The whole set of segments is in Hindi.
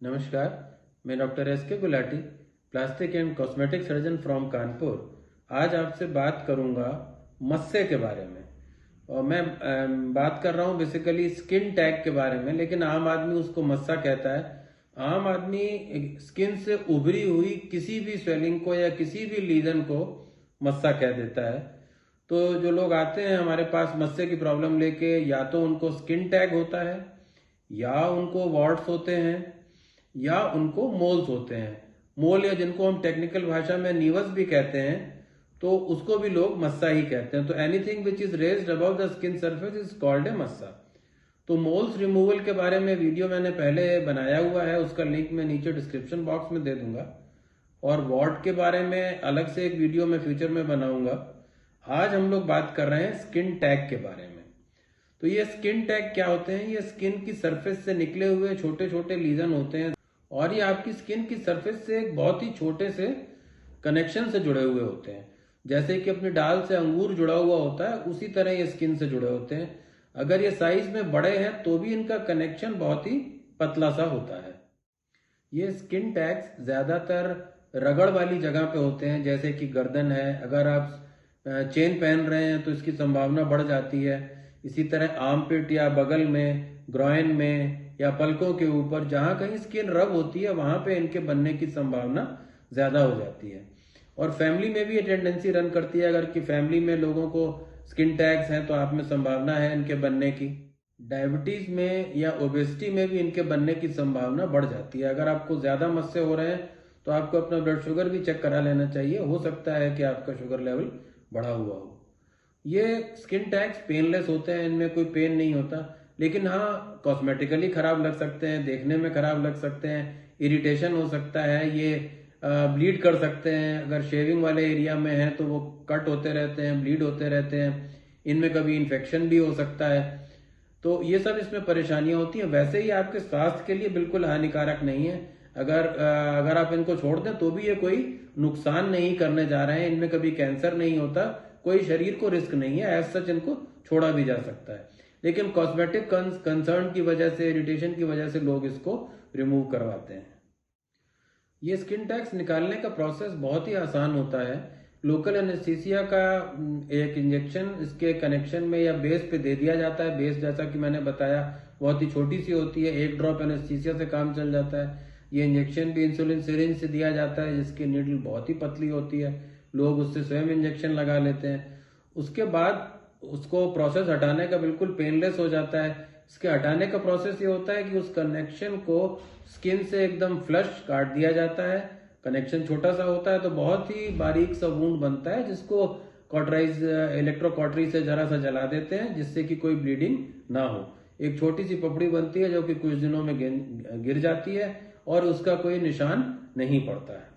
नमस्कार, मैं डॉक्टर एस के Gulati, plastic and cosmetic surgeon from Kanpur. आज आपसे बात करूंगा मस्से के बारे में। और मैं बात कर रहा हूं बेसिकली स्किन टैग के बारे में, लेकिन आम आदमी उसको मस्सा कहता है। आम आदमी स्किन से उभरी हुई किसी भी स्वेलिंग को या किसी भी लीजन को मस्सा कह देता है। तो जो लोग आते हैं हमारे पास मस्से की प्रॉब्लम लेके, या तो उनको स्किन टैग होता है, या उनको वॉर्ट्स होते हैं, या उनको मोल्स होते हैं। मोल, या जिनको हम टेक्निकल भाषा में नीवस भी कहते हैं, तो उसको भी लोग मस्सा ही कहते हैं। तो anything which is raised above the skin surface is called a massa. तो मोल्स रिमूवल के बारे में वीडियो मैंने पहले बनाया हुआ है, उसका लिंक मैं नीचे डिस्क्रिप्शन बॉक्स में दे दूंगा। और वॉर्ट के बारे में अलग से एक वीडियो मैं फ्यूचर में बनाऊंगा। आज हम लोग बात कर रहे हैं स्किन टैग के बारे में। तो ये स्किन टैग क्या होते हैं? ये स्किन की सरफेस से निकले हुए छोटे छोटे लीजन होते हैं, और ये आपकी स्किन की सरफेस से एक बहुत ही छोटे से कनेक्शन से जुड़े हुए होते हैं। जैसे कि अपनी डाल से अंगूर जुड़ा हुआ होता है, उसी तरह ये स्किन से जुड़े होते हैं। अगर ये साइज में बड़े हैं तो भी इनका कनेक्शन बहुत ही पतला सा होता है। ये स्किन टैग्स ज्यादातर रगड़ वाली जगह पे होते हैं, जैसे कि गर्दन है। अगर आप चेन पहन रहे हैं तो इसकी संभावना बढ़ जाती है। इसी तरह आर्मपिट या बगल में, ग्रॉइन में, या पलकों के ऊपर जहां कहीं स्किन रब होती है, वहां पे इनके बनने की संभावना ज्यादा हो जाती है। और फैमिली में भी ये टेंडेंसी रन करती है। अगर कि फैमिली में लोगों को स्किन टैग्स हैं तो आप में संभावना है इनके बनने की। डायबिटीज में या ओबेसिटी में भी इनके बनने की संभावना बढ़ जाती है। अगर आपको ज्यादा मस्से हो रहे हैं तो आपको अपना ब्लड शुगर भी चेक करा लेना चाहिए। हो सकता है कि आपका शुगर लेवल बढ़ा हुआ हो। ये स्किन टैग्स पेनलेस होते हैं, इनमें कोई पेन नहीं होता। लेकिन हाँ, कॉस्मेटिकली खराब लग सकते हैं, देखने में खराब लग सकते हैं, इरिटेशन हो सकता है, ये ब्लीड कर सकते हैं। अगर शेविंग वाले एरिया में है तो वो कट होते रहते हैं, ब्लीड होते रहते हैं। इनमें कभी इन्फेक्शन भी हो सकता है। तो ये सब इसमें परेशानियां होती हैं। वैसे ही आपके स्वास्थ्य के लिए बिल्कुल हानिकारक नहीं है। अगर आप इनको छोड़ दें तो भी ये कोई नुकसान नहीं करने जा रहे हैं। इनमें कभी कैंसर नहीं होता, कोई शरीर को रिस्क नहीं है। एज सच इनको छोड़ा भी जा सकता है। लेकिन कॉस्मेटिक कंसर्न की वजह से, इरिटेशन की वजह से लोग इसको रिमूव करवाते हैं। ये स्किन टैग्स निकालने का प्रोसेस बहुत ही आसान होता है। लोकल एनेस्थीसिया का एक इंजेक्शन इसके कनेक्शन में या बेस पे दे दिया जाता है। बेस, जैसा कि मैंने बताया, बहुत ही छोटी सी होती है। एक ड्रॉप एनेस्थीसिया से काम चल जाता है। ये इंजेक्शन भी इंसुलिन सिरिंज से दिया जाता है, जिसकी नीडल बहुत ही पतली होती है। लोग उससे स्वयं इंजेक्शन लगा लेते हैं। उसके बाद उसको प्रोसेस हटाने का बिल्कुल पेनलेस हो जाता है। इसके हटाने का प्रोसेस ये होता है कि उस कनेक्शन को स्किन से एकदम फ्लश काट दिया जाता है। कनेक्शन छोटा सा होता है तो बहुत ही बारीक सा वूंड बनता है, जिसको कॉटराइज इलेक्ट्रोकॉटरी से जरा सा जला देते हैं, जिससे कि कोई ब्लीडिंग ना हो। एक छोटी सी पपड़ी बनती है जो कि कुछ दिनों में गिर जाती है और उसका कोई निशान नहीं पड़ता है।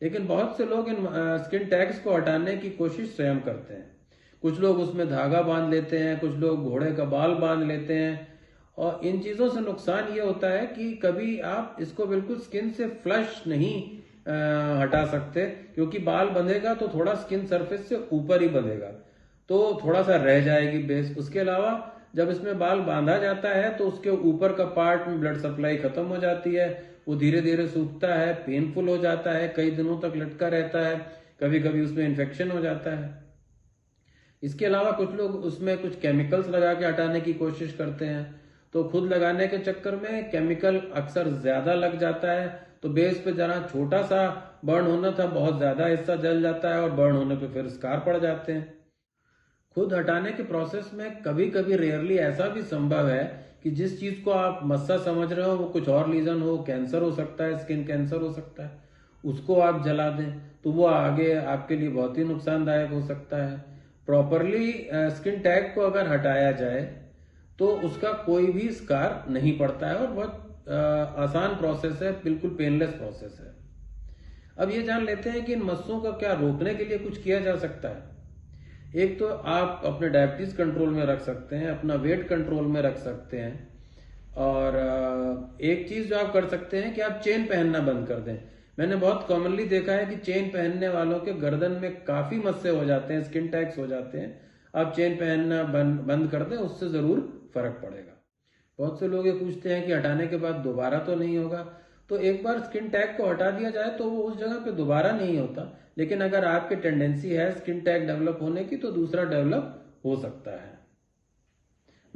लेकिन बहुत से लोग इन स्किन टैग्स को हटाने की कोशिश स्वयं करते हैं। कुछ लोग उसमें धागा बांध लेते हैं, कुछ लोग घोड़े का बाल बांध लेते हैं। और इन चीजों से नुकसान ये होता है कि कभी आप इसको बिल्कुल स्किन से फ्लश नहीं हटा सकते, क्योंकि बाल बंधेगा तो थोड़ा स्किन सरफेस से ऊपर ही बंधेगा, तो थोड़ा सा रह जाएगी बेस। उसके अलावा जब इसमें बाल बांधा जाता है तो उसके ऊपर का पार्ट में ब्लड सप्लाई खत्म हो जाती है। वो धीरे धीरे सूखता है, पेनफुल हो जाता है, कई दिनों तक लटका रहता है। कभी कभी उसमें इन्फेक्शन हो जाता है। इसके अलावा कुछ लोग उसमें कुछ केमिकल्स लगा के हटाने की कोशिश करते हैं। तो खुद लगाने के चक्कर में केमिकल अक्सर ज्यादा लग जाता है, तो बेस पे जरा छोटा सा बर्न होना था, बहुत ज्यादा हिस्सा जल जाता है, और बर्न होने पे फिर स्कार पड़ जाते हैं। खुद हटाने के प्रोसेस में कभी कभी रेयरली ऐसा भी संभव है कि जिस चीज को आप मस्सा समझ रहे हो वो कुछ और लीजन हो, कैंसर हो सकता है, स्किन कैंसर हो सकता है। उसको आप जला दें तो वो आगे आपके लिए बहुत ही नुकसानदायक हो सकता है। प्रॉपरली स्किन टैग को अगर हटाया जाए तो उसका कोई भी स्कार नहीं पड़ता है, और बहुत आसान प्रोसेस है, बिल्कुल पेनलेस प्रोसेस है। अब ये जान लेते हैं कि इन मस्सों का क्या रोकने के लिए कुछ किया जा सकता है। एक तो आप अपने डायबिटीज कंट्रोल में रख सकते हैं, अपना वेट कंट्रोल में रख सकते हैं। और एक चीज जो आप कर सकते हैं कि आप चेन पहनना बंद कर दें। मैंने बहुत कॉमनली देखा है कि चेन पहनने वालों के गर्दन में काफी मस्से हो जाते हैं, स्किन टैग्स हो जाते हैं। आप चेन पहनना बंद कर दें, उससे जरूर फर्क पड़ेगा। बहुत से लोग ये पूछते हैं कि हटाने के बाद दोबारा तो नहीं होगा। तो एक बार स्किन टैग को हटा दिया जाए तो वो उस जगह पे दोबारा नहीं होता। लेकिन अगर आपकी टेंडेंसी है स्किन टैग डेवलप होने की तो दूसरा डेवलप हो सकता है।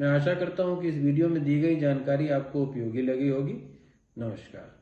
मैं आशा करता हूं कि इस वीडियो में दी गई जानकारी आपको उपयोगी लगी होगी। नमस्कार।